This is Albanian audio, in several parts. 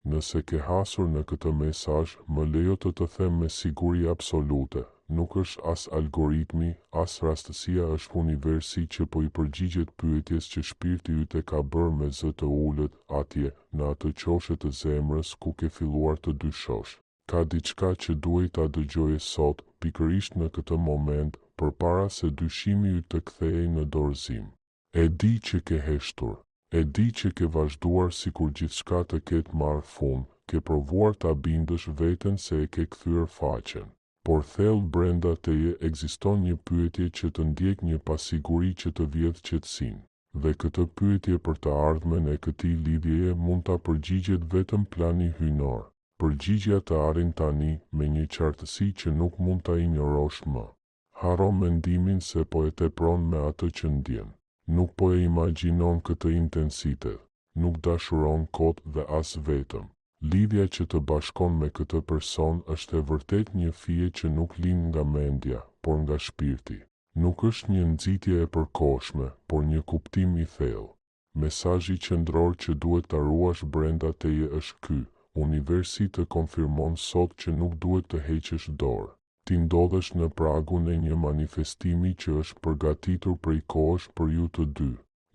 Nëse ke hasur në këtë mesazh, më lejo të them me siguri absolute, nuk është as algoritmi, as rastësia, është universi që po i përgjigjet pyetjes që shpirti yt e ka bërë me zë të ulët atje, në atë qoshe të zemrës ku ke filluar të dyshosh. Ka diçka që duhet ta dëgjoje sot, pikërisht në këtë moment, përpara se dyshimi yt të kthehej në dorëzim. E di që ke heshtur. E di që ke vazhduar sikur gjithçka të ketë marrë fund, ke provuar ta bindësh veten se e ke kthyer faqen. Por thellë brenda teje ekziston një pyetje që të ndjek një pasiguri që të vjedh qetësinë. Dhe këtë pyetje për të ardhmen e këtij lidhjeje mund ta përgjigjet vetëm plani hyjnor. Përgjigjja të arrin tani me një qartësi që nuk mund ta injorosh më. Haro mendimin se po e tepron me atë që ndjen. Nuk po e imagjinon këtë intensitet, nuk dashuron kot dhe as vetëm. Lidhja që të bashkon me këtë person është e vërtet një fije që nuk lind nga mendja, por nga shpirti. Nuk është një nxitje e përkohshme, por një kuptim i thellë. Mesazhi qendror që duhet ta ruash brenda teje është ky: universi të konfirmon sot që nuk duhet të heqësh dorë. Ti ndodhesh në pragun e një manifestimi që është përgatitur prej kohësh për ju të dy.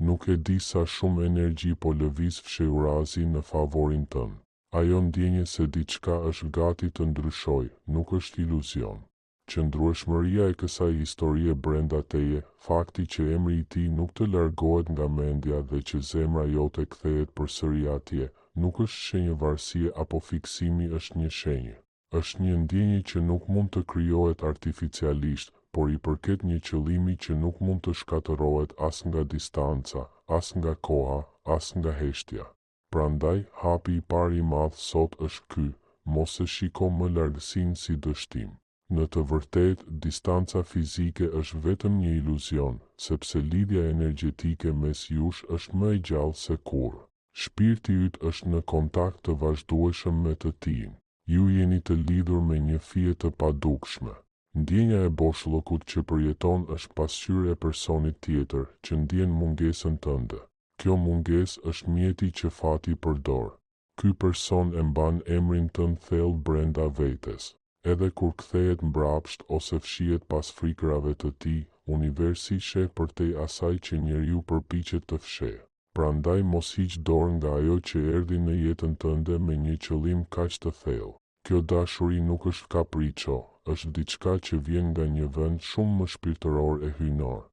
Nuk e di sa shumë energji po lëviz fshehurazi në favorin tënd. Ajo ndjenje se diçka është gati të ndryshojë, nuk është iluzion. Qëndrueshmëria e kësaj historie brenda teje, fakti që emri i tij nuk të largohet nga mendja dhe që zemra jote kthehet përsëri atje, nuk është shenjë varësie apo fiksimi, është një shenjë. Është një ndjenjë që nuk mund të krijohet artificialisht, por i përket një qëllimi që nuk mund të shkatërohet as nga distanca, as nga koha, as nga heshtja. Prandaj, hapi i parë i madh sot është ky: mos e shiko më largësinë si dështim. Në të vërtetë, distanca fizike është vetëm një iluzion, sepse lidhja energjetike mes jush është më e gjallë se kurrë. Shpirti yt është në kontakt të vazhdueshëm me të tijin. Ju jeni të lidhur me një fije të padukshme. Ndjenja e boshllokut që përjeton është pasqyrë e personit tjetër që ndjen mungesën tënde. Kjo mungesë është mjeti që fati përdor. Ky person e mban emrin tënd thellë brenda vetes. Edhe kur kthehet mbrapsht ose fshihet pas frikrave të tij, universi sheh përtej asaj që njeriu përpiqet të fshehë. Prandaj mos hiq dorë nga ajo që erdhi në jetën tënde me një qëllim kaq të thellë. Kjo dashuri nuk është kapriço, është diçka që vjen nga një vend shumë më shpirtëror e hyjnor.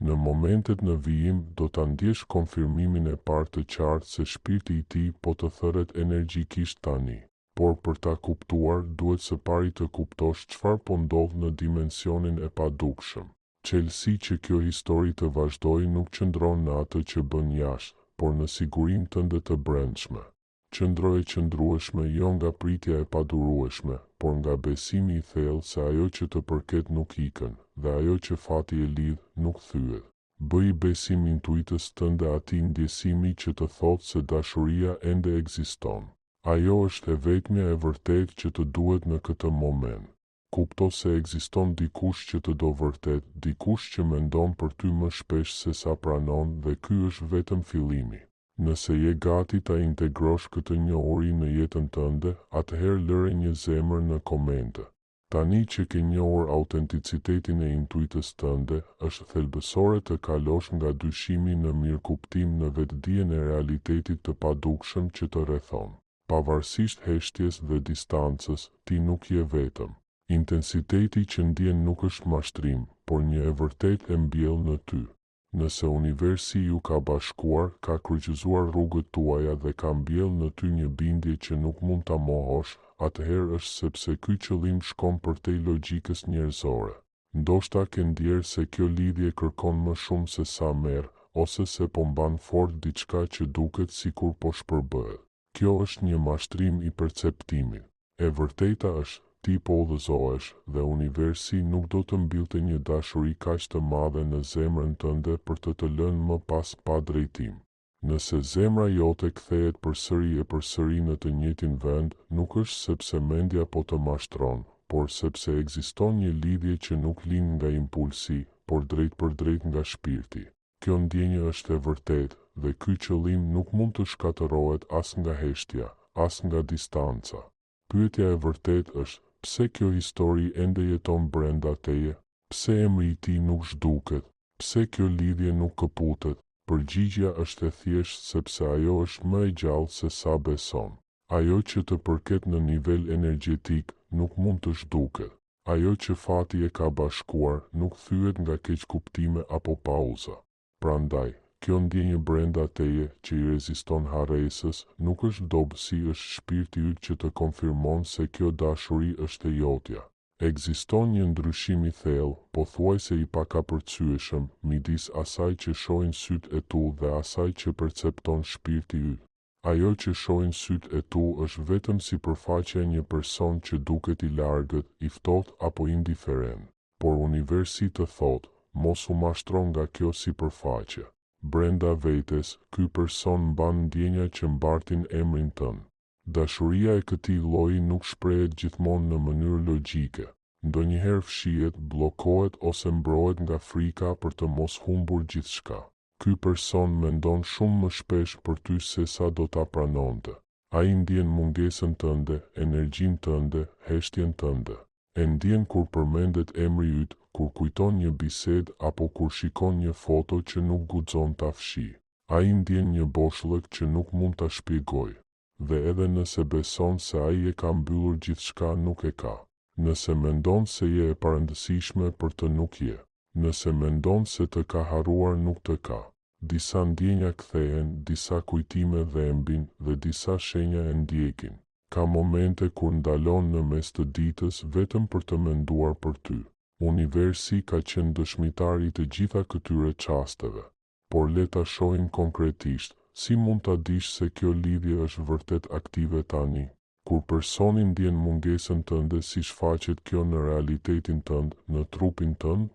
Në momentet në vijim do ta ndjesh konfirmimin e parë të qartë se shpirti i tij po të thërret energjikisht tani. Por për ta kuptuar duhet së pari të kuptosh çfarë po ndodh në dimensionin e padukshëm. Çelësi që kjo histori të vazhdojë nuk qëndron në atë që bën jashtë, por në sigurinë tënde të brendshme. Qëndro e qëndrueshme jo nga pritja e padurueshme, por nga besimi i thellë se ajo që të përket nuk ikën, dhe ajo që fati e lidh nuk thyet. Bëj besim intuitës tënde atij ndjesimi që të thotë se dashuria ende ekziston. Ajo është e vetmja e vërtetë që të duhet në këtë moment. Kupto se ekziston dikush që të do vërtet, dikush që mendon për ty më shpesh se sa pranon, dhe ky është vetëm fillimi. Nëse je gati ta integrosh këtë njohuri në jetën tënde, atëherë lëre një zemër në komente. Tani që ke njohur autenticitetin e intuitës tënde, është thelbësore të kalosh nga dyshimi në mirëkuptim në vetdijen e realitetit të padukshëm që të rrethon. Pavarësisht heshtjes dhe distancës, ti nuk je vetëm. Intensiteti që ndjen nuk është mashtrim, por një e vërtet e mbjell në ty. Nëse universi ju ka bashkuar, ka kryqëzuar rrugët tuaja dhe ka mbjell në ty një bindje që nuk mund ta mohosh, atëherë është sepse ky qëllim shkon përtej logjikës njerëzore. Ndoshta ke ndjerë se kjo lidhje kërkon më shumë se sa merr, ose se po mban fort diçka që duket sikur po shpërbëhet. Kjo është një mashtrim i perceptimit. E vërteta është, ti po udhëzohesh dhe universi nuk do të mbillte një dashuri kaq të madhe në zemrën tënde për të lënë më pas pa drejtim. Nëse zemra jote kthehet përsëri në të njëjtin vend, nuk është sepse mendja po të mashtron, por sepse ekziston një lidhje që nuk lind nga impulsi, por drejt për drejt nga shpirti. Kjo ndjenjë është e vërtetë dhe ky qëllim nuk mund të shkatërohet as nga heshtja, as nga distanca. Pyetja e vërtet është, pse kjo histori ende jeton brenda teje? Pse emri i tij nuk zhduket? Pse kjo lidhje nuk këputet? Përgjigjja është e thjeshtë sepse ajo është më e gjallë se sa beson. Ajo që të përket në nivel energjetik nuk mund të zhduket. Ajo që fati e ka bashkuar nuk thyet nga keqkuptime apo pauza. Prandaj, kjo ndjenjë brenda teje që i reziston harresës nuk është dobësi, është shpirti yt që të konfirmon se kjo dashuri është e jotja. Ekziston një ndryshim i thellë, pothuajse i pakapërcyeshëm, midis asaj që shohin syt e tu dhe asaj që percepton shpirti yt. Ajo që shohin syt e tu është vetëm sipërfaqja e një person që duket i largët, i ftohtë apo indiferent. Por universi të thotë, mos u mashtron nga kjo sipërfaqe. Brenda vetes, ky person mban ndjenja që mbartin emrin tënd. Dashuria e këtij lloji nuk shprehet gjithmonë në mënyrë logjike. Ndonjëherë fshihet, bllokohet ose mbrohet nga frika për të mos humbur gjithçka. Ky person mendon shumë më shpesh për ty se sa do ta pranonte. Ai ndjen mungesën tënde, energjinë tënde, heshtjen tënde. E ndjen kur përmendet emri yt, kur kujton një bisedë apo kur shikon një foto që nuk guxon ta fshijë. Ai ndjen një boshllëk që nuk mund ta shpjegojë. Dhe edhe nëse beson se ai e ka mbyllur gjithçka, nuk e ka. Nëse mendon se je e parëndësishme për të, nuk je. Nëse mendon se të ka harruar, nuk të ka. Disa ndjenja kthehen, disa kujtime dhembin dhe disa shenja e ndjekin. Ka momente kur ndalon në mes të ditës vetëm për të menduar për ty. Universi ka qenë dëshmitar i të gjitha këtyre çasteve. Por le ta shohim konkretisht. Si mund ta dish se kjo lidhje është vërtet aktive tani? Kur personi ndjen mungesën tënde, si shfaqet kjo në realitetin tënd, në trupin tënd?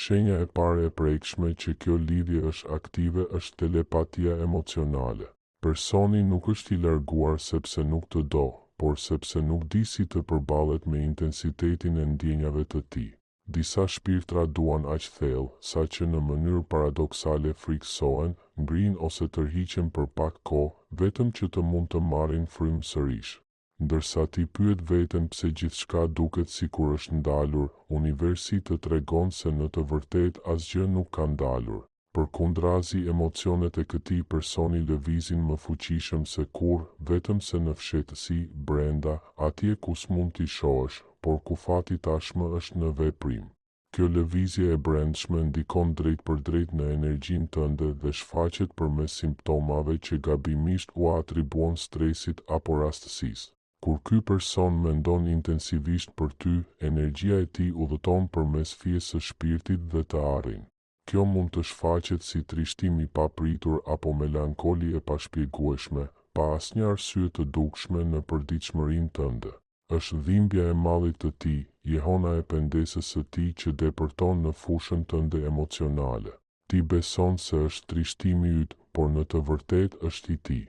Shenja e parë e prekshme që kjo lidhje është aktive është telepatia emocionale. Personi nuk është i larguar sepse nuk të do, por sepse nuk di si të përballet me intensitetin e ndjenjave të tij. Disa shpirtra duan aq thellë, sa që në mënyrë paradoksale friksohen, ngrihen ose tërhiqen për pak kohë, vetëm që të mund të marrin frymë sërish. Ndërsa ti pyet veten pse gjithçka duket sikur është ndalur, universi të tregon se në të vërtetë asgjë nuk ka ndalur. Përkundrazi, emocionet e këtij personi lëvizin më fuqishëm se kurrë, vetëm se në fshehtësi, brenda, atje ku s'mund t'i shohësh, por ku fati tashmë është në veprim. Kjo lëvizje e brendshme ndikon drejt për drejt në energjinë tënde dhe shfaqet përmes simptomave që gabimisht u atribuon stresit apo rastësisë. Kur ky person mendon intensivisht për ty, energjia e tij udhëton përmes fijes së shpirtit dhe të arrin. Kjo mund të shfaqet si trishtim i papritur apo melankoli e pashpjegueshme, pa asnjë arsye të dukshme në përditshmërinë tënde. Është dhimbja e mallit të tij, jehona e pendesës së tij që depërton në fushën tënde emocionale. Ti beson se është trishtimi yt, por në të vërtetë është i tij.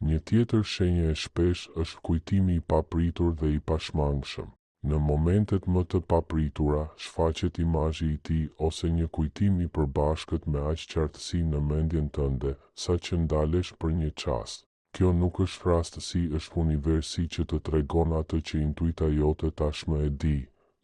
Një tjetër shenjë e shpesh është kujtimi i papritur dhe i pashmangshëm. Në momentet më të papritura, shfaqet imazhi i tij ose një kujtim i përbashkët me aq qartësi në mendjen tënde, sa që ndalesh për një çast. Kjo nuk është rastësi, është universi që të tregon atë që intuita jote tashmë e di.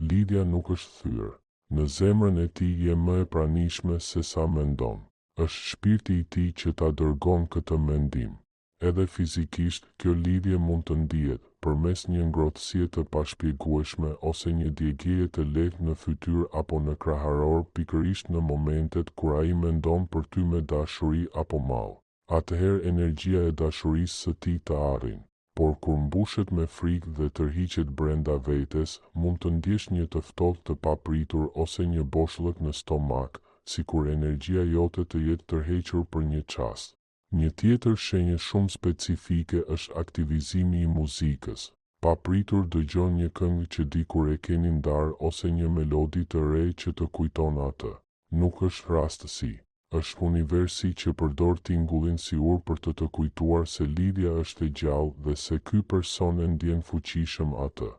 Lidhja nuk është thyrë. Në zemrën e tij je më e pranishme se sa mendon. Është shpirti i tij që ta dërgon këtë mendim. Edhe fizikisht, kjo lidhje mund të ndihet përmes një ngrohtësie të pashpjegueshme ose një djegjeje të lehtë në fytyrë apo në kraharor, pikërisht në momentet kur ai mendon për ty me dashuri apo mall. Atëherë energjia e dashurisë së tij të arrin. Por kur mbushet me frikë dhe tërhiqet brenda vetes, mund të ndjesh një të ftohtë të papritur ose një boshllëk në stomak, sikur energjia jote të jetë tërhequr për një çast. Një tjetër shenjë shumë specifike është aktivizimi i muzikës. Papritur dëgjon një këngë që dikur e keni ndarë ose një melodi të re që të kujton atë. Nuk është rastësi. Është universi që përdor tingullin si ur për të kujtuar se lidhja është e gjallë dhe se ky person e ndjen fuqishëm atë.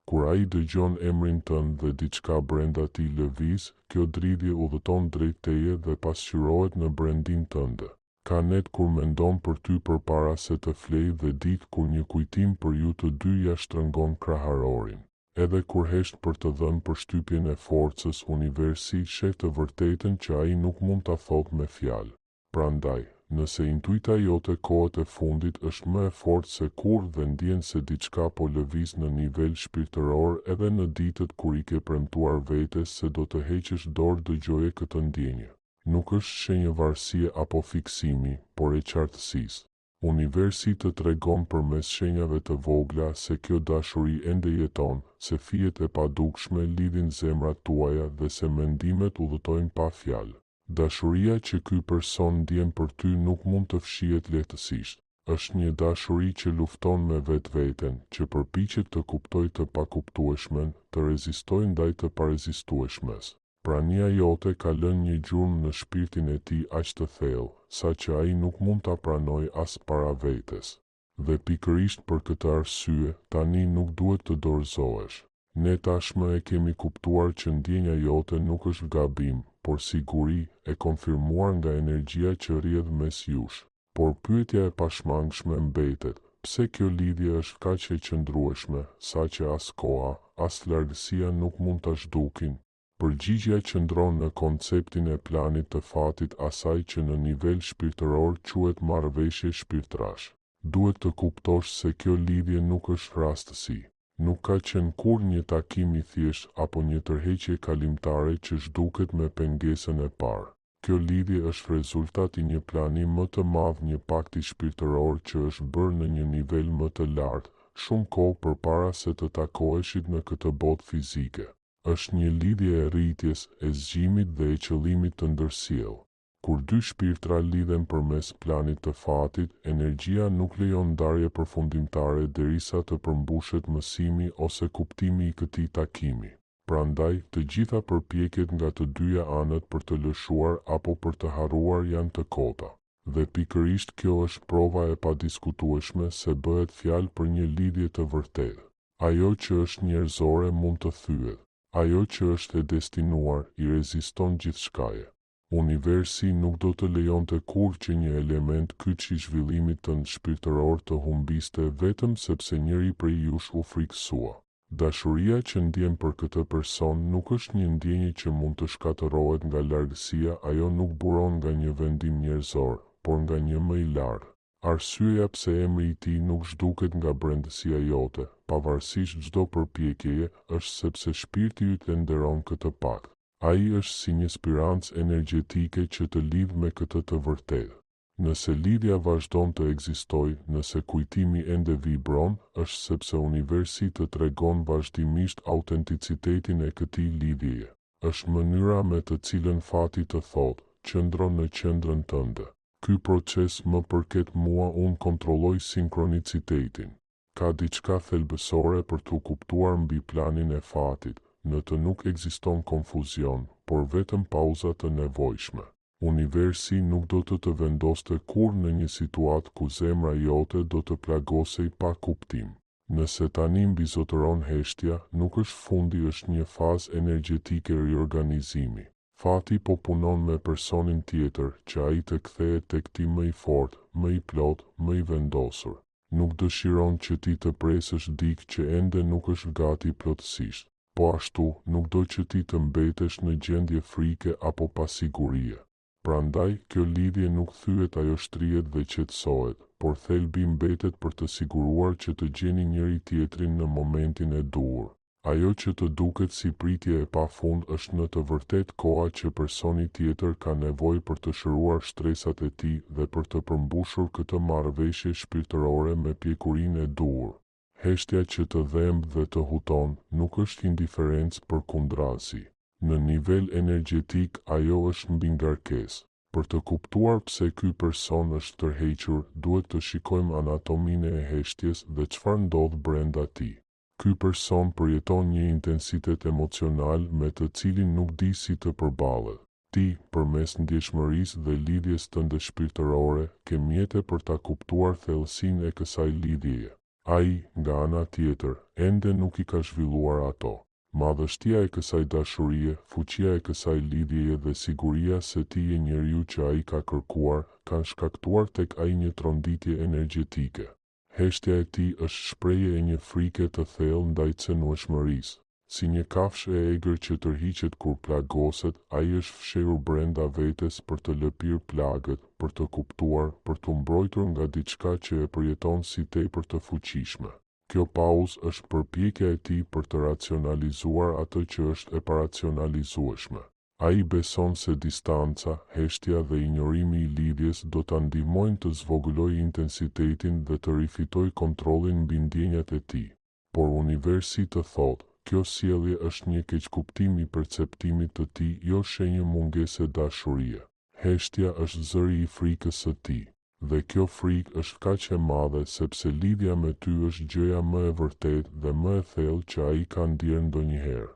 Kur ai dëgjon emrin tënd dhe diçka brenda tij lëviz, kjo dridhje udhëton drejt teje dhe pasqyrohet në brendin tënde. Ka net kur mendon për ty përpara se të flej dhe ditë kur një kujtim për ju të dy ja shtrëngon kraharorin. Edhe kur hesht për të dhënë përshtypjen e forcës, universi sheh të vërtetën që ai nuk mund ta thotë me fjalë. Prandaj, nëse intuita jote kohët e fundit është më e fortë se kurrë dhe ndjen se diçka po lëviz në nivel shpirtëror edhe në ditët kur i ke premtuar vetes se do të heqësh dorë dëgjoje këtë ndjenjë. Nuk është shenjë varësie apo fiksimi, por e qartësisë. Universi të tregon përmes shenjave të vogla se kjo dashuri ende jeton, se fijet e padukshme lidhin zemrat tuaja dhe se mendimet udhëtojnë pa fjalë. Dashuria që ky person ndjen për ty nuk mund të fshihet lehtësisht. Është një dashuri që lufton me vetveten, që përpiqet të kuptojë të pakuptueshmen, të rezistojë ndaj të parezistueshmes. Prania jote ka lënë një gjurmë në shpirtin e tij aq të thellë, sa që ai nuk mund ta pranojë as para vetes. Dhe pikërisht për këtë arsye, tani nuk duhet të dorëzohesh. Ne tashmë e kemi kuptuar që ndjenja jote nuk është gabim, por siguri e konfirmuar nga energjia që rrjedh mes jush. Por pyetja e pashmangshme mbetet, pse kjo lidhje është kaq e qëndrueshme, saqë as koha, as largësia nuk mund ta zhdukin? Përgjigjja qëndron në konceptin e planit të fatit, asaj që në nivel shpirtëror quhet marrëveshje shpirtrash. Duhet të kuptosh se kjo lidhje nuk është rastësi. Nuk ka qenë kur një takim i thjesht apo një tërheqje kalimtare që zhduket me pengesën e parë. Kjo lidhje është rezultat i një plani më të madh, një pakti shpirtëror që është bërë në një nivel më të lartë, shumë kohë përpara se të takoheshit në këtë botë fizike. Është një lidhje e rritjes, e zgjimit dhe e qëllimit të ndërsjellë. Kur dy shpirtra lidhen përmes planit të fatit, energjia nuk lejon ndarje përfundimtare derisa të përmbushet mësimi ose kuptimi i këtij takimi. Prandaj, të gjitha përpjekjet nga të dyja anët për të lëshuar apo për të harruar janë të kota. Dhe pikërisht kjo është prova e padiskutueshme se bëhet fjalë për një lidhje të vërtetë. Ajo që është njerëzore mund të thyet. Ajo që është e destinuar i reziston gjithçkaje. Universi nuk do të lejonte kurrë që një element kyç i zhvillimit tënd shpirtëror të humbiste vetëm sepse njëri prej jush u frikësua. Dashuria që ndjen për këtë person nuk është një ndjenjë që mund të shkatërrohet nga largësia, ajo nuk buron nga një vendim njerëzor, por nga një më i lartë. Arsyeja pse emri i tij nuk zhduket nga brendësia jote, pavarësisht çdo përpjekjeje, është sepse shpirti yt e nderon këtë pakt. Ai është si një spirancë energjetike që të lidh me këtë të vërtetë. Nëse lidhja vazhdon të ekzistojë, nëse kujtimi ende vibron, është sepse universi të tregon vazhdimisht autenticitetin e këtij lidhjeje. Është mënyra me të cilën fati të thotë, qëndro në qendrën tënde. Ky proces më përket mua, unë kontrolloj sinkronicitetin. Ka diçka thelbësore për të kuptuar mbi planin e fatit, në të nuk ekziston konfuzion, por vetëm pauza të nevojshme. Universi nuk do të vendoste kurrë në një situatë ku zemra jote do të plagosej pa kuptim. Nëse tani mbizotëron heshtja, nuk është fundi, është një fazë energjetike riorganizimi. Fati po punon me personin tjetër që ai të kthehet tek ti më i fortë, më i plot, më i vendosur. Nuk dëshiron që ti të presësh dikë që ende nuk është gati plotësisht, po ashtu nuk do që ti të mbetesh në gjendje frike apo pasigurie. Prandaj, kjo lidhje nuk thyet, ajo shtrihet dhe qetësohet, por thelbi mbetet për të siguruar që të gjeni njëri tjetrin në momentin e duhur. Ajo që të duket si pritje e pafund është në të vërtetë koha që personi tjetër ka nevojë për të shëruar stresat e tij dhe për të përmbushur këtë marrëveshje shpirtërore me pjekurinë e duhur. Heshtja që të dhemb dhe të huton nuk është indiferencë, përkundrazi. Në nivel energjetik ajo është mbi ngarkesë. Për të kuptuar pse ky person është tërhequr, duhet të shikojmë anatominë e heshtjes dhe çfarë ndodh brenda tij. Ky person përjeton një intensitet emocional me të cilin nuk di si të përballet. Ti, përmes ndjeshmërisë dhe lidhjes tënde shpirtërore, ke mjete për ta kuptuar thellësinë e kësaj lidhjeje. Ai, nga ana tjetër, ende nuk i ka zhvilluar ato. Madhështia e kësaj dashurie, fuqia e kësaj lidhjeje dhe siguria se ti je njeriu që ai ka kërkuar, kanë shkaktuar tek ai një tronditje energjetike. Heshtja e tij është shprehje e një frike të thellë ndaj cënueshmërisë. Si një kafshë e egër që tërhiqet kur plagoset, ai është fshehur brenda vetes për të lëpirë plagët, për të kuptuar, për të mbrojtur nga diçka që e përjeton si tepër të fuqishme. Kjo pauzë është përpjekja e tij për të racionalizuar atë që është e paracionalizueshme. Ai beson se distanca, heshtja dhe injorimi i lidhjes do ta ndihmojnë të zvogëlojë intensitetin dhe të rifitojë kontrollin mbi ndjenjat e tij. Por universi të thotë, kjo sjellje është një keqkuptim i perceptimit të tij, jo shenjë mungese dashurie. Heshtja është zëri i frikës së tij. Dhe kjo frikë është kaq e madhe sepse lidhja me ty është gjëja më e vërtetë dhe më e thellë që ai ka ndjerë ndonjëherë.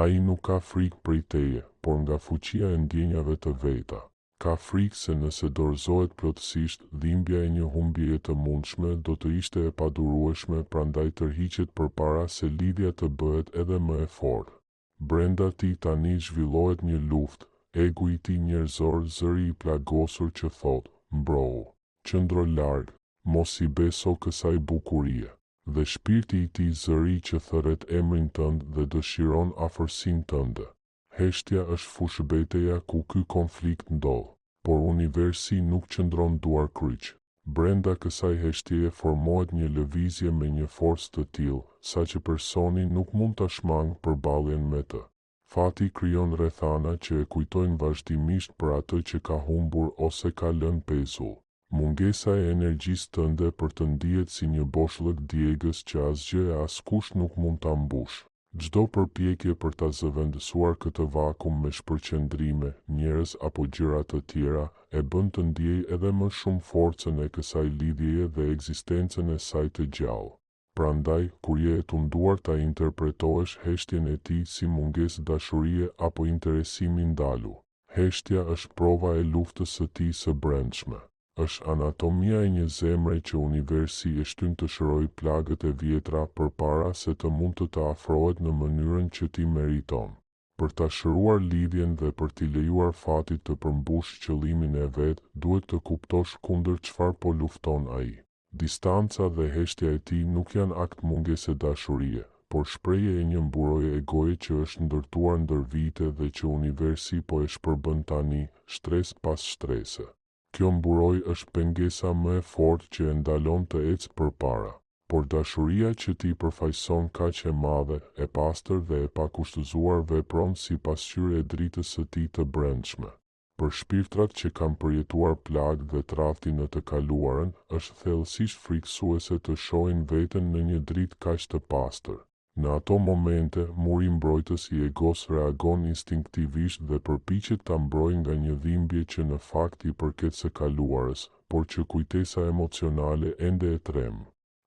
Ai nuk ka frikë prej teje, por nga fuqia e ndjenjave të veta. Ka frikë se nëse dorëzohet plotësisht, dhimbja e një humbjeje të mundshme do të ishte e padurueshme, prandaj tërhiqet përpara se lidhja të bëhet edhe më e fortë. Brenda tij tani zhvillohet një luftë, egu i tij njerëzor, zëri i plagosur që thotë, mbrohu. Qëndro larg, mos i beso kësaj bukurie, dhe shpirti i tij zëri që thërret emrin tënd dhe dëshiron afërsinë tënde. Heshtja është fushbeteja ku ky konflikt ndodh, por universi nuk qëndron duar kryq. Brenda kësaj heshtjeje formohet një lëvizje me një forcë të tillë, saqë personi nuk mund ta shmangë përballjen me të. Fati krijon rrethana që e kujtojnë vazhdimisht për atë që ka humbur ose ka lënë pezull. Mungesa e energjisë tënde për të ndihet si një boshllëk djegës që asgjë e askush nuk mund ta mbush. Çdo përpjekje për ta zëvendësuar këtë vakum me shpërqendrime, njerëz apo gjëra të tjera, e bën të ndiejë edhe më shumë forcën e kësaj lidhjeje dhe ekzistencën e saj të gjallë. Prandaj, kur je e tunduar ta interpretohesh heshtjen e tij si mungesë dashurie apo interesimi ndalu. Heshtja është prova e luftës së tij së brendshme. Është anatomia e një zemre që universi e shtyn të shërojë plagët e vjetra përpara se të mund të afrohet në mënyrën që ti meriton. Për ta shëruar lidhjen dhe për t'i lejuar fatit të përmbush qëllimin e vet, duhet të kuptosh kundër çfarë po lufton ai. Distanca dhe heshtja e tij nuk janë akt mungese dashurie, por shprehje e një mburoje egoje që është ndërtuar ndër vite dhe që universi po e shpërbën tani, shtresë pas shtrese. Kjo mburoj është pengesa më e fortë që e ndalon të ecë përpara, por dashuria që ti përfaqëson kaq e madhe, e pastër dhe e pakushtëzuar vepron si pasqyrë e dritës së tij të brendshme. Për shpirtrat që kanë përjetuar plagë dhe tradhti në të kaluarën, është thellësisht frikësuese të shohin veten në një dritë kaq të pastër. Në ato momente, muri mbrojtës i egos reagon instinktivisht dhe përpiqet ta mbrojë nga një dhimbje që në fakt i përket së kaluarës, por që kujtesa emocionale ende e trem.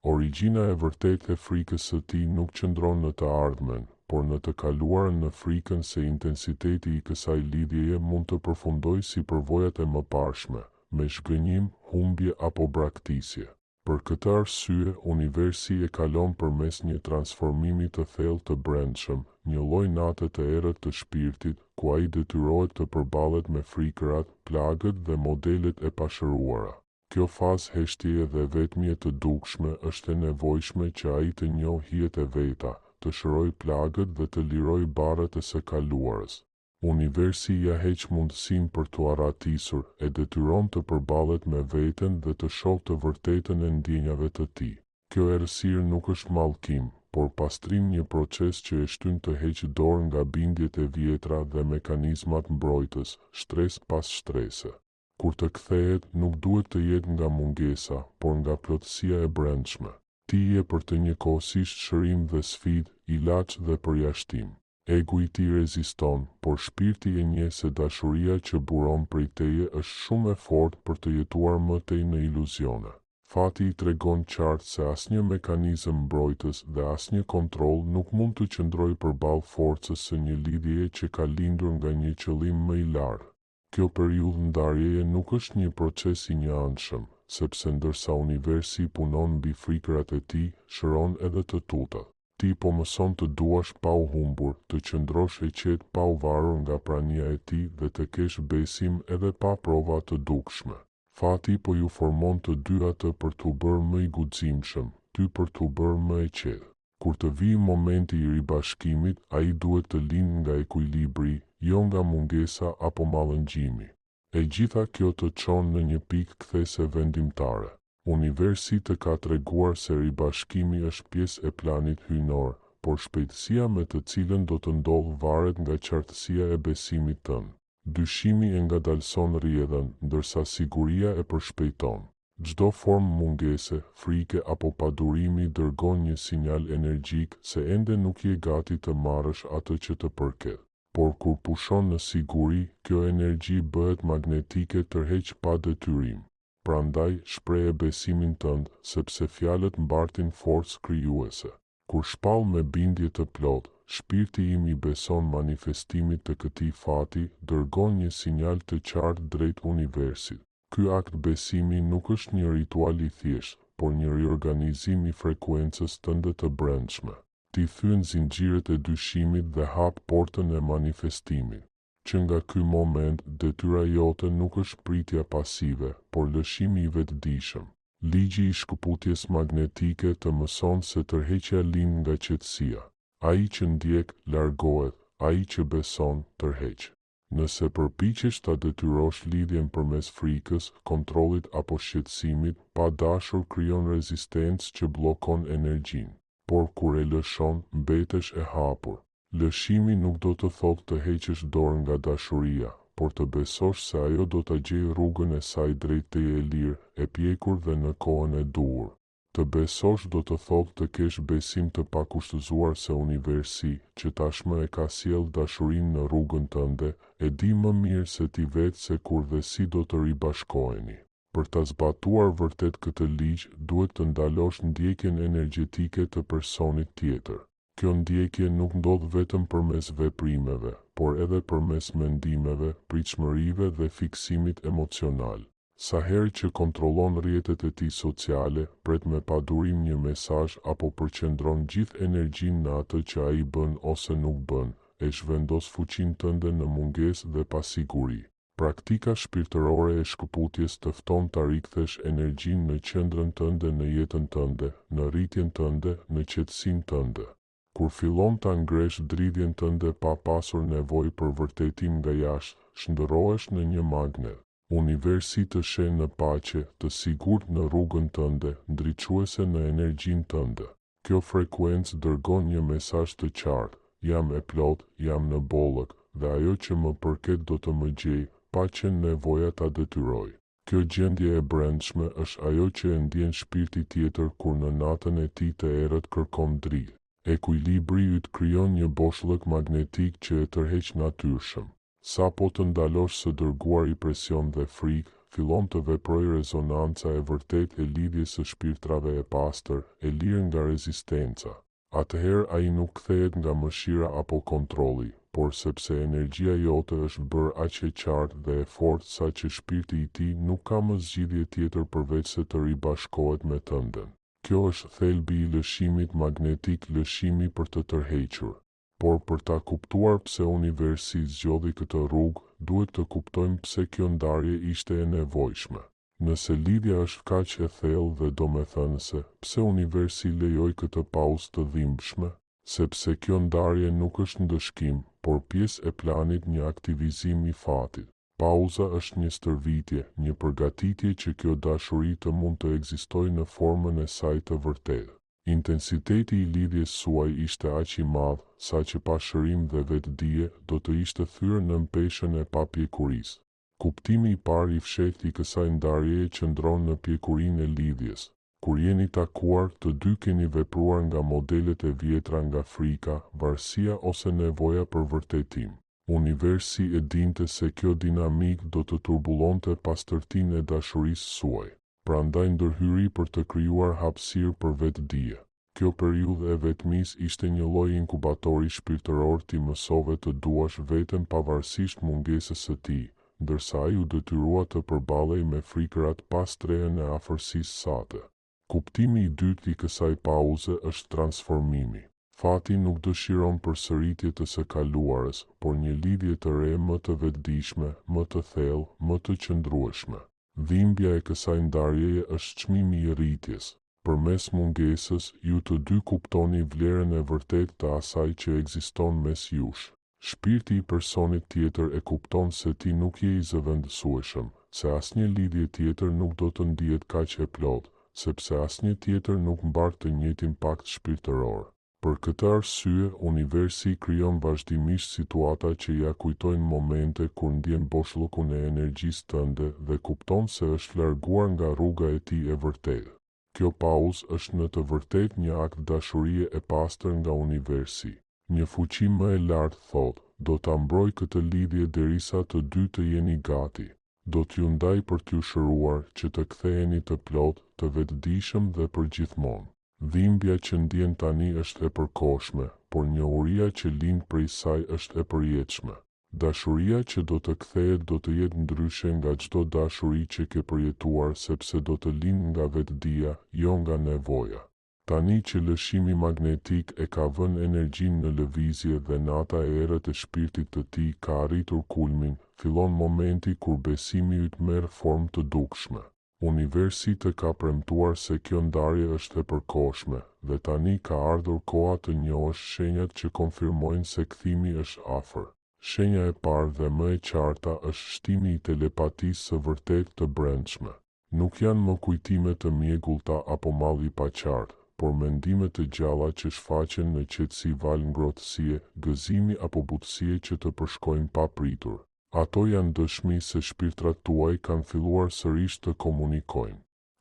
Origjina e vërtetë e frikës së tij nuk qëndron në të ardhmen, por në të kaluarën, në frikën se intensiteti i kësaj lidhjeje mund të përfundojë si përvojat e mëparshme, me shgënjim, humbje apo braktisje. Për këtë arsye, universi e kalon përmes një transformimi të thellë të brendshëm, një lloj nate të errët të shpirtit, ku ai detyrohet të përballet me frikërat, plagët dhe modelet e pashëruara. Kjo fazë heshtjeje dhe vetmie të dukshme është e nevojshme që ai të njohë hijet e veta, të shërojë plagët dhe të lirojë barrat e së kaluarës. Universi ja heq mundësinë për t'u arratisur, e detyron të përballet me veten dhe të shohë të vërtetën e ndjenjave të tij. Kjo errësirë nuk është mallkim, por pastrim, një proces që e shtyn të heqë dorë nga bindjet e vjetra dhe mekanizmat mbrojtës, shtresë pas shtrese. Kur të kthehet, nuk duhet të jetë nga mungesa, por nga plotësia e brendshme. Ti je për të njëkohësisht shërim dhe sfidë, ilaç dhe përjashtim. Egu i tij reziston, por shpirti e njeh se dashuria që buron prej teje është shumë e fortë për të jetuar më tej në iluzione. Fati i tregon qartë se asnjë mekanizëm mbrojtës dhe asnjë kontroll nuk mund të qëndrojë përballë forcës së një lidhjeje që ka lindur nga një qëllim më i lartë. Kjo periudhë ndarjeje nuk është një proces i njëanshëm, sepse ndërsa universi punon mbi frikërat e tij, shëron edhe të tutat. Ti po mëson të duash pa u humbur, të qëndrosh e qetë pa u varur nga prania e tij dhe të kesh besim edhe pa prova të dukshme. Fati po ju formon të dy atë për t'u bërë më i guximshëm, ty për t'u bërë më e qetë. Kur të vijë momenti i ribashkimit, ai duhet të lindë nga ekuilibri, jo nga mungesa apo mallëngjimi. E gjitha kjo të çon në një pikë kthese vendimtare. Universi të ka treguar se ribashkimi është pjesë e planit hyjnor, por shpejtësia me të cilën do të ndodhë varet nga qartësia e besimit tënd. Dyshimi e ngadalson rrjedhën, ndërsa siguria e përshpejton. Çdo formë mungese, frike apo padurimi dërgon një sinjal energjik se ende nuk je gati të marrësh atë që të përket. Por kur pushon në siguri, kjo energji bëhet magnetike tërheq pa detyrim. Prandaj, shprehe besimin tënd, sepse fjalët mbartin forcë krijuese. Kur shpall me bindje të plot, shpirti im i beson manifestimit të këtij fati, dërgon një sinjal të qartë drejt universit. Ky akt besimi nuk është një ritual i thjeshtë, por një riorganizim i frekuencës tënde të brendshme. Ti thyen zinxhiret e dyshimit dhe hap portën e manifestimit. Që nga ky moment, detyra jote nuk është pritja pasive, por lëshimi i vetëdijshëm. Ligji i shkëputjes magnetike të mëson se tërheqja lind nga qetësia. Ai që ndjek, largohet, ai që beson, tërheq. Nëse përpiqesh ta detyrosh lidhjen përmes frikës, kontrollit apo shqetësimit, pa dashur krijon rezistencë që bllokon energjinë. Por kur e lëshon, mbetesh e hapur. Lëshimi nuk do të thotë të heqësh dorë nga dashuria, por të besosh se ajo do të gjejë rrugën e saj drejt teje e lirë, e pjekur dhe në kohën e duhur. Të besosh do të thotë të kesh besim të pakushtëzuar se universi, që tashmë e ka sjellë dashurinë në rrugën tënde, e di më mirë se ti vetë se kur dhe si do të ribashkoheni. Për ta zbatuar vërtet këtë ligj, duhet të ndalosh ndjekjen energjetike të personit tjetër. Kjo ndjekje nuk ndodh vetëm përmes veprimeve, por edhe përmes mendimeve, pritshmërive dhe fiksimit emocional. Sa herë që kontrollon rrjetet e tij sociale, pret me padurim një mesazh apo përqendron gjithë energjinë në atë që ai bën ose nuk bën, e zhvendos fuqinë tënde në mungesë dhe pasiguri. Praktika shpirtërore e shkëputjes të fton ta rikthesh energjinë në qendrën tënde, në jetën tënde, në rritjen tënde, në qetësinë tënde. Kur fillon ta ngresh dridhjen tënde pa pasur nevojë për vërtetim nga jashtë, shndërrohesh në një magnet. Universi të shen në paqe, të sigurt në rrugën tënde, ndriçuese në energjinë tënde. Kjo frekuencë dërgon një mesazh të qartë: jam e plot, jam në bollëk, dhe ajo që më përket do të më gjejë, pa qenë nevoja ta detyroj. Kjo gjendje e brendshme është ajo që e ndjen shpirti tjetër kur në natën e tij të errët kërkon dridhje. Ekuilibri yt krijon një boshllëk magnetik që e tërheq natyrshëm. Sa po të ndalosh së dërguari presion dhe frikë, fillon të veprojë rezonanca e vërtet e lidhjes së shpirtrave e pastër, e lirë nga rezistenca. Atëherë ai nuk kthehet nga mëshira apo kontrolli, por sepse energjia jote është bërë aq e qartë dhe e fortë sa që shpirti i tij nuk ka më zgjidhje tjetër përveç se të ribashkohet me tënden. Kjo është thelbi i lëshimit magnetik, lëshimi për të tërhequr. Por për ta kuptuar pse universi zgjodhi këtë rrugë, duhet të kuptojmë pse kjo ndarje ishte e nevojshme. Nëse lidhja është kaq e thellë dhe domethënëse, pse universi lejoi këtë pauzë të dhimbshme? Sepse kjo ndarje nuk është ndëshkim, por pjesë e planit, një aktivizim i fatit. Pauza është një stërvitje, një përgatitje që kjo dashuri të mund të ekzistojë në formën e saj të vërtetë. Intensiteti i lidhjes suaj ishte aq i madh, sa që pa shërim dhe vetdije do të ishte thyrë në peshën e papjekurisë. Kuptimi i parë i fshehtë i kësaj ndarjeje qëndron në pjekurinë e lidhjes. Kur jeni takuar, të dy keni vepruar nga modelet e vjetra nga frika, varësia ose nevoja për vërtetim. Universi e dinte se kjo dinamik do të turbulonte pastërtinë e dashurisë suaj. Prandaj ndërhyri për të krijuar hapësirë për vetdije. Kjo periudhë e vetmisë ishte një lloj inkubatori shpirtëror, ti mësove të duash veten pavarësisht mungesës së tij, ndërsa ai u detyrua të përballej me frikërat pas trehën e afërsisë sate. Kuptimi i dytë i kësaj pauze është transformimi. Fati nuk dëshiron përsëritje të së kaluarës, por një lidhje të re më të vetëdijshme, më të thellë, më të qëndrueshme. Dhimbja e kësaj ndarjeje është çmimi i rritjes. Përmes mungesës, ju të dy kuptoni vlerën e vërtetë të asaj që ekziston mes jush. Shpirti i personit tjetër e kupton se ti nuk je i zëvendësueshëm, se asnjë lidhje tjetër nuk do të ndihet kaq e plotë, sepse asnjë tjetër nuk mbar të njëjtin pakt shpirtëror. Për këtë arsye, universi krijon vazhdimisht situata që ja kujtojnë momente kur ndjen boshllëkun e energjisë tënde dhe kupton se është larguar nga rruga e tij e vërtetë. Kjo pauzë është në të vërtetë një akt dashurie e pastër nga universi. Një fuqi më e lartë thotë, do ta mbroj këtë lidhje derisa të dy të jeni gati. Do t'ju ndaj për t'ju shëruar që të ktheheni të plotë, të vetëdijshëm dhe përgjithmonë. Dhimbja që ndjen tani është e përkohshme, por njohuria që lind prej saj është e përjetshme. Dashuria që do të kthehet do të jetë ndryshe nga çdo dashuri që ke përjetuar sepse do të lind nga vetëdia, jo nga nevoja. Tani që lëshimi magnetik e ka vënë energjinë në lëvizje dhe nata e errët e shpirtit të tij ka arritur kulmin, fillon momenti kur besimi yt merr formë të dukshme. Universi të ka premtuar se kjo ndarje është e përkohshme dhe tani ka ardhur koha të njohësh shenjat që konfirmojnë se kthimi është afër. Shenja e parë dhe më e qarta është shtimi i telepatisë së vërtetë të brendshme. Nuk janë më kujtime të mjegullta apo malli pa qartë, por mendime të gjalla që shfaqen në qetësi val ngrohtësie, gëzimi apo butësie që të përshkojnë pa pritur. Ato janë dëshmi se shpirtrat tuaj kanë filluar sërish të komunikojnë.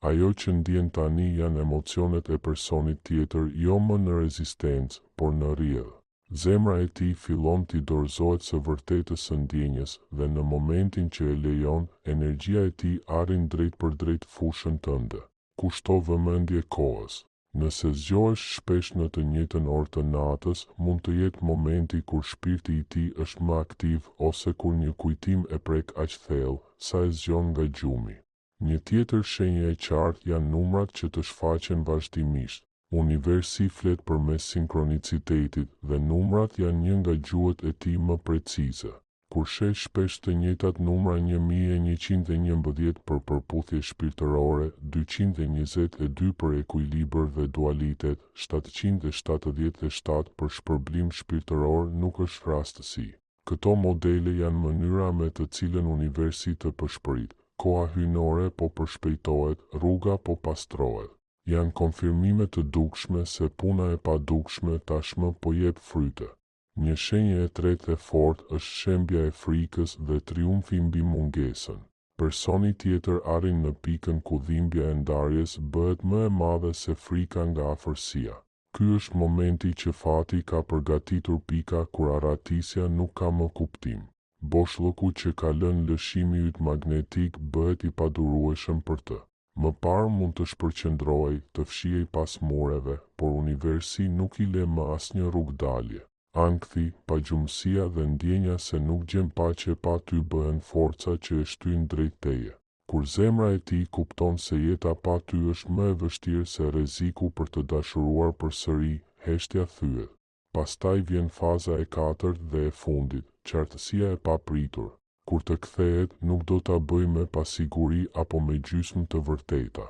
Ajo që ndjen tani janë emocionet e personit tjetër, jo më në rezistencë, por në rrjedhë. Zemra e tij fillon t'i dorëzohet së vërtetës së ndjenjes dhe në momentin që e lejon, energjia e tij arrin drejt për drejt fushën tënde. Kushto vëmendje kohës. Nëse zgjohesh shpesh në të njëjtën orë të natës, mund të jetë momenti kur shpirti i tij është më aktiv ose kur një kujtim e prek aq thellë sa e zgjon nga gjumi. Një tjetër shenjë e qartë janë numrat që të shfaqen vazhdimisht. Universi flet përmes sinkronicitetit dhe numrat janë një nga gjuhët e tij më precize. Kur sheh shpesh të njëjtat numra 1111 për përputhje shpirtërore, 222 për ekuilibër dhe dualitet, 777 për shpërblim shpirtëror nuk është rastësi. Këto modele janë mënyra me të cilën universi të përshpërit. Koha hyjnore po përshpejtohet, rruga po pastrohet. Janë konfirmime të dukshme se puna e padukshme tashmë po jep fryte. Një shenjë e tretë e fortë është shembja e frikës dhe triumfi mbi mungesën. Personi tjetër arrin në pikën ku dhimbja e ndarjes bëhet më e madhe se frika nga afërsia. Ky është momenti që fati ka përgatitur pika kur arratisja nuk ka më kuptim. Boshllëku që ka lënë lëshimi yt magnetik bëhet i padurueshëm për të. Më parë mund të shpërqendrohej, të fshihej pas mureve, por universi nuk i le më asnjë rrugë dalje. Ankthi, pagjumësia dhe ndjenja se nuk gjen paqe pa ty bëhen forca që e shtyjnë drejt teje. Kur zemra e tij kupton se jeta pa ty është më e vështirë se rreziku për të dashuruar përsëri, heshtja thyet. Pastaj vjen faza e katërt dhe e fundit, qartësia e papritur. Kur të kthehet, nuk do ta bëj me pasiguri apo me gjysmë të vërteta.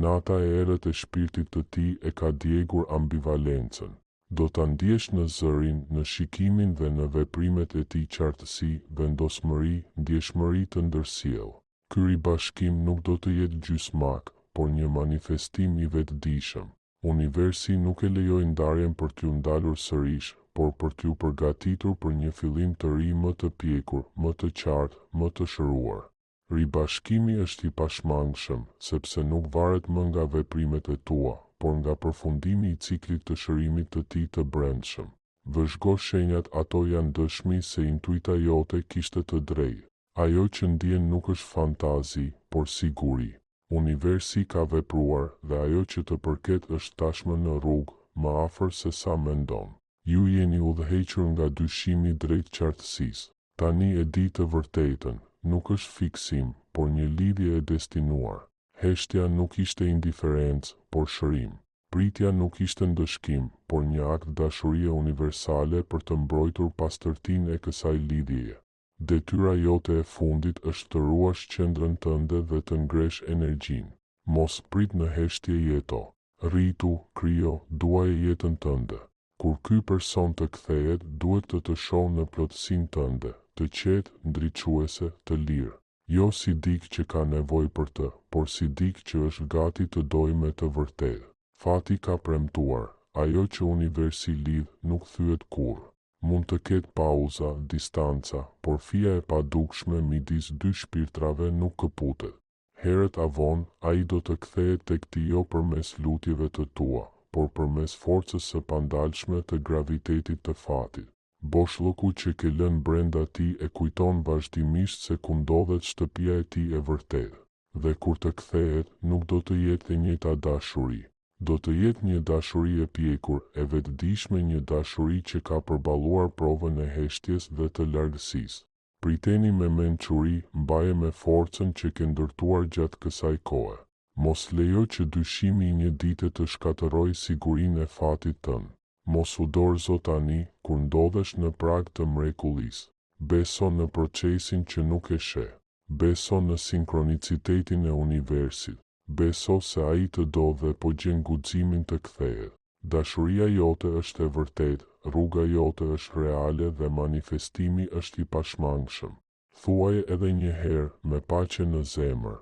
Nata e errët e shpirtit të tij e ka djegur ambivalencën. Do ta ndjesh në zërin, në shikimin dhe në veprimet e tij qartësi, vendosmëri, ndjeshmëri të ndërsjellë. Ky ribashkim nuk do të jetë gjysmak, por një manifestim i vetëdijshëm. Universi nuk e lejoi ndarjen për t'ju ndalur sërish, por për t'ju përgatitur për një fillim të ri më të pjekur, më të qartë, më të shëruar. Ribashkimi është i pashmangshëm, sepse nuk varet më nga veprimet e tua, por nga përfundimi i ciklit të shërimit të tij të brendshëm. Vëzhgo shenjat, ato janë dëshmi se intuita jote kishte të drejtë. Ajo që ndjen nuk është fantazi, por siguri. Universi ka vepruar dhe ajo që të përket është tashmë në rrugë, më afër se sa mendon. Ju jeni udhëhequr nga dyshimi drejt qartësisë. Tani e di të vërtetën, nuk është fiksim, por një lidhje e destinuar. Heshtja nuk ishte indiferencë, por shërim. Pritja nuk ishte ndëshkim, por një akt dashurie universale për të mbrojtur pastërtinë e kësaj lidhjeje. Detyra jote e fundit është të ruash qendrën tënde dhe të ngresh energjinë. Mos prit në heshtje jeto. Rritu, krijo, duaje jetën tënde. Kur ky person të kthehet, duhet të shohë në plotësinë tënde, të qetë, ndriçuese, të lirë. Jo si dikë që ka nevojë për të, por si dikë që është gati të dojë me të vërtetë. Fati ka premtuar, ajo që universi lidh nuk thyet kurrë. Mund të ketë pauza, distanca, por fija e padukshme midis dy shpirtrave nuk këputet. Herët avon, ai do të kthehet tek ti jo përmes lutjeve të tua, por përmes forcës së pandalshme të gravitetit të fatit. Boshllëku që ke lënë brenda ti e kujton vazhdimisht se ku ndodhet shtëpia e tij e vërtetë. Dhe kur të kthehet, nuk do të jetë e njëjta dashuri. Do të jetë një dashuri e pjekur, e vetëdijshme, një dashuri që ka përballuar provën e heshtjes dhe të largësisë. Priteni me mençuri, mbaje me forcën që ke ndërtuar gjatë kësaj kohe. Mos lejo që dyshimi i një dite të shkatërrojë sigurinë e fatit tënd. Mos u dorëzo tani, kur ndodhesh në prag të mrekullisë. Beso në procesin që nuk e sheh. Beso në sinkronicitetin e universit. Beso se ai të do dhe po gjen guximin të kthehet. Dashuria jote është e vërtetë, rruga jote është reale dhe manifestimi është i pashmangshëm. Thuaje edhe një herë me paqe në zemër.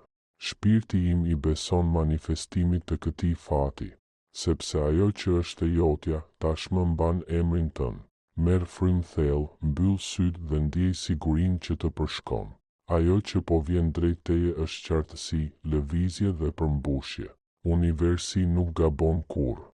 Shpirti im i beson manifestimit të këtij fati, sepse ajo që është e jotja tashmë mban emrin tënd. Merr frymë thellë, mbyll syt dhe ndjej sigurinë që të përshkon. Ajo që po vjen drejt teje është qartësi, lëvizje dhe përmbushje. Universi nuk gabon kurrë.